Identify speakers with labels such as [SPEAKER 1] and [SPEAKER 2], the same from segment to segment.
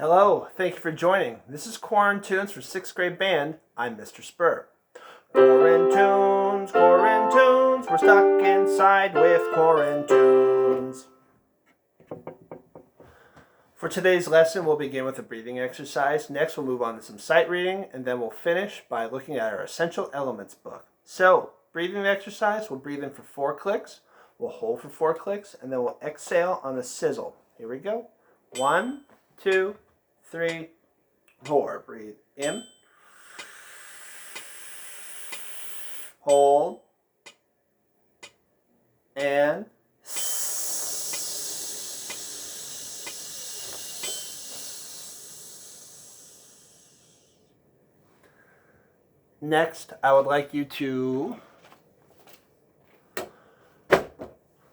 [SPEAKER 1] Hello, thank you for joining. This is Quarantunes for 6th grade band. I'm Mr. Spur. Quarantunes, Quarantunes, we're stuck inside with Quarantunes. For today's lesson, we'll begin with a breathing exercise. Next, we'll move on to some sight reading, and then we'll finish by looking at our Essential Elements book. So, breathing exercise, we'll breathe in for 4 clicks, we'll hold for 4 clicks, and then we'll exhale on a sizzle. Here we go. 1, 2, 3, 4. Breathe in. Hold. And next, I would like you to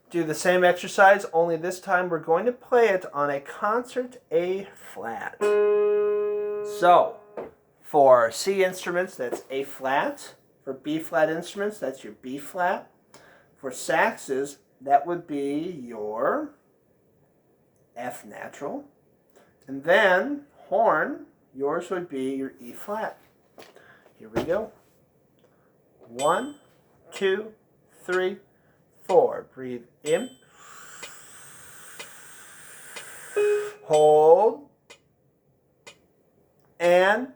[SPEAKER 1] do the same exercise, only this time we're going to play it on a concert A flat. So, for C instruments, that's A flat. For B flat instruments, that's your B flat. For saxes, that would be your F natural. And then, horn, yours would be your E flat. Here we go. 1, 2, 3, 4. Breathe in. Hold. And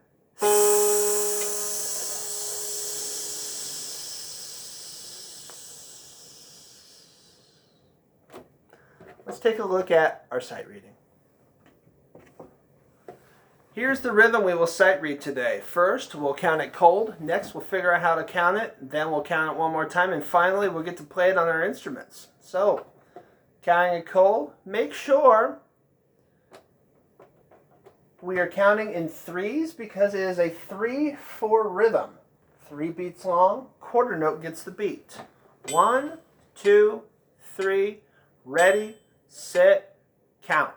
[SPEAKER 1] let's take a look at our sight reading. Here's the rhythm we will sight read today. First, we'll count it cold. Next, we'll figure out how to count it. Then we'll count it one more time. And finally, we'll get to play it on our instruments. So, counting it cold, make sure we are counting in threes because it is a 3-4 rhythm. 3 beats long, quarter note gets the beat. 1, 2, 3, ready, set, count.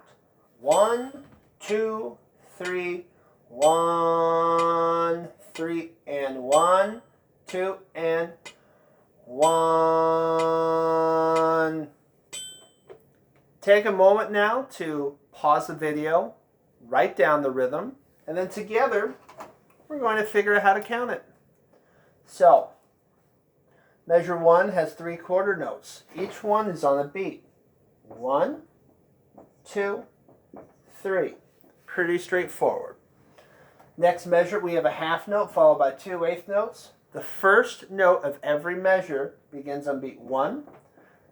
[SPEAKER 1] 1, 2, 3, 1, 3, and 1, 2, and 1. Take a moment now to pause the video, write down the rhythm, and then together we're going to figure out how to count it. So, measure 1 has 3 quarter notes. Each one is on a beat. 1, 2, 3. Pretty straightforward. Next measure, we have a half note followed by 2 eighth notes. The first note of every measure begins on beat 1.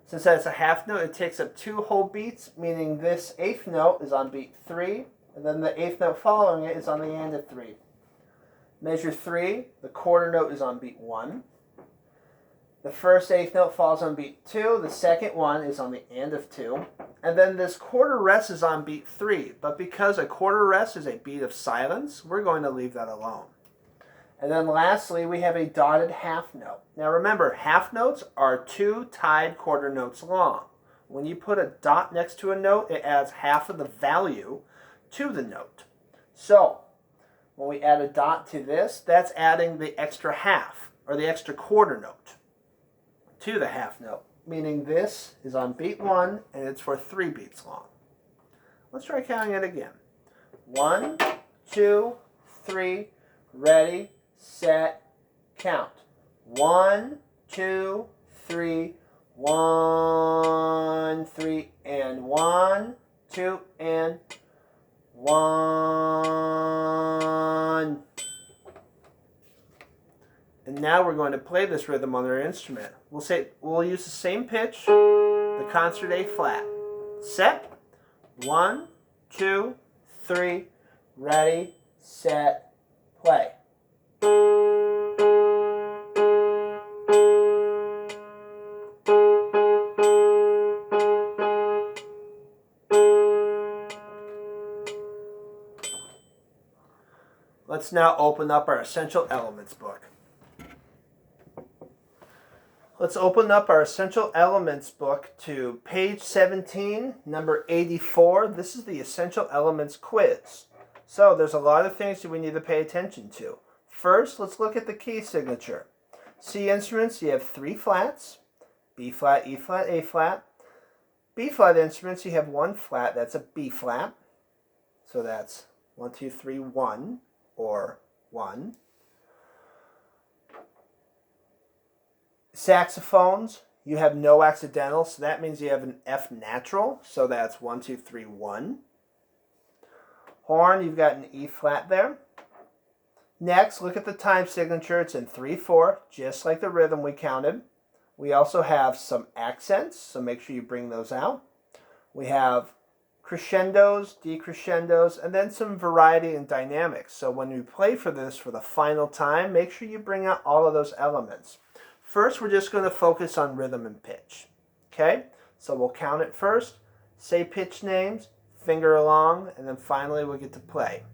[SPEAKER 1] Since that's a half note, it takes up 2 whole beats, meaning this eighth note is on beat 3, and then the eighth note following it is on the end of 3. Measure 3, the quarter note is on beat 1. The first eighth note falls on beat 2, the second one is on the end of 2, and then this quarter rest is on beat 3, but because a quarter rest is a beat of silence, we're going to leave that alone. And then lastly, we have a dotted half note. Now remember, half notes are 2 tied quarter notes long. When you put a dot next to a note, it adds half of the value to the note. So, when we add a dot to this, that's adding the extra half, or the extra quarter note to the half note, meaning this is on beat 1 and it's for 3 beats long. Let's try counting it again. 1, 2, 3, ready, set, count. 1, 2, 3, 1, 3, and 1, 2, and 1. And now we're going to play this rhythm on our instrument. We'll use the same pitch, the concert A flat. Set. 1, 2, 3, ready, set, play. Let's now open up our Essential Elements book. Let's open up our Essential Elements book to page 17, number 84. This is the Essential Elements quiz. So there's a lot of things that we need to pay attention to. First, let's look at the key signature. C instruments, you have 3 flats, B flat, E flat, A flat. B flat instruments, you have 1 flat, that's a B flat. So that's 1, 2, 3, 1, or 1. Saxophones, you have no accidental, so that means you have an F natural, so that's 1, 2, 3, 1. Horn, you've got an E flat there. Next, look at the time signature. It's in 3/4, just like the rhythm we counted. We also have some accents, so make sure you bring those out. We have crescendos, decrescendos, and then some variety and dynamics. So when we play for this for the final time, make sure you bring out all of those elements. First, we're just going to focus on rhythm and pitch. Okay? So we'll count it first, say pitch names, finger along, and then finally we'll get to play.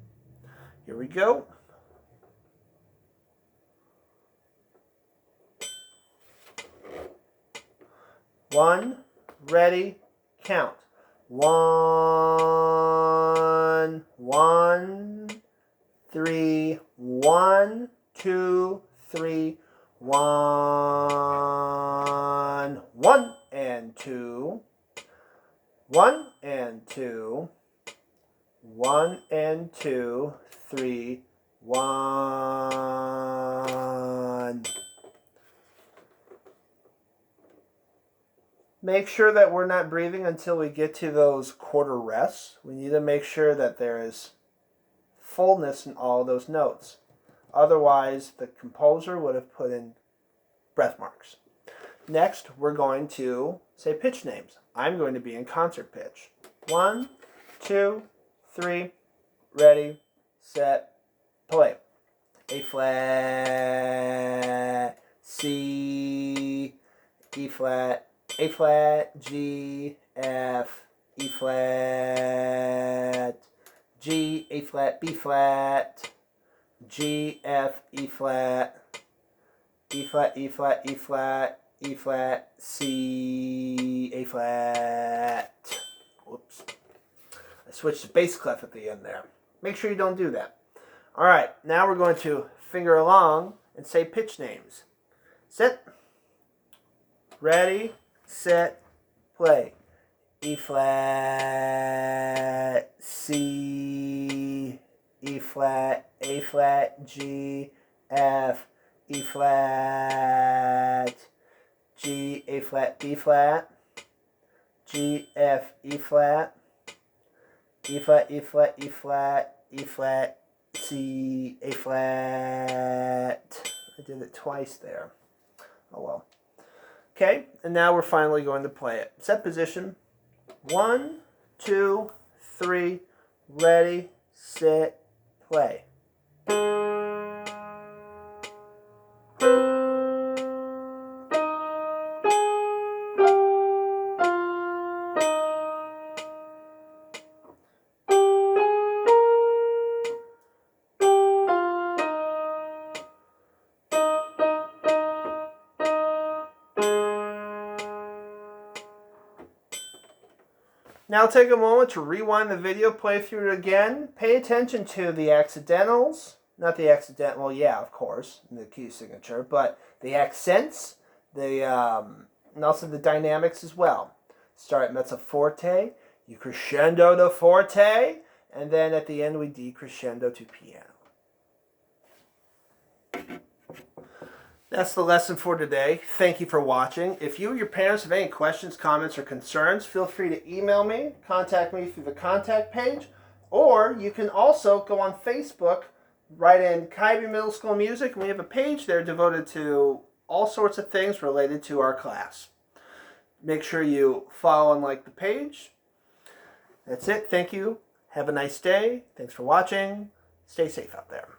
[SPEAKER 1] Here we go. 1, ready, count. 1, 1, 3, 1, 2, 3, 1, 1 and 2, 1 and 2, 1 and 2, 3, 1. Make sure that we're not breathing until we get to those quarter rests. We need to make sure that there is fullness in all those notes. Otherwise, the composer would have put in breath marks. Next, we're going to say pitch names. I'm going to be in concert pitch. 1, 2, 3, ready, set, play. A flat, C, E flat, A flat, G, F, E flat, G, A flat, B flat, G, F, E flat, E flat, E flat, E flat, E flat, C, A flat. Whoops. I switched to bass clef at the end there. Make sure you don't do that. All right, now we're going to finger along and say pitch names. Set, ready, set, play. E flat, C, E flat, A flat, G, F, E flat, G, A flat, B flat, G, F, E flat, E flat, E flat, E flat, E flat, C, A flat. I did it twice there. Oh well. Okay, and now we're finally going to play it. Set position. 1, 2, 3, ready, set, play. Now take a moment to rewind the video, play through it again. Pay attention to the accidentals. Not the accidental, well, yeah, of course, in the key signature, but the accents, and also the dynamics as well. Start mezzo forte, you crescendo to forte, and then at the end we decrescendo to piano. That's the lesson for today. Thank you for watching. If you or your parents have any questions, comments, or concerns, feel free to email me, contact me through the contact page, or you can also go on Facebook, write in Kybe Middle School Music, and we have a page there devoted to all sorts of things related to our class. Make sure you follow and like the page. That's it. Thank you. Have a nice day. Thanks for watching. Stay safe out there.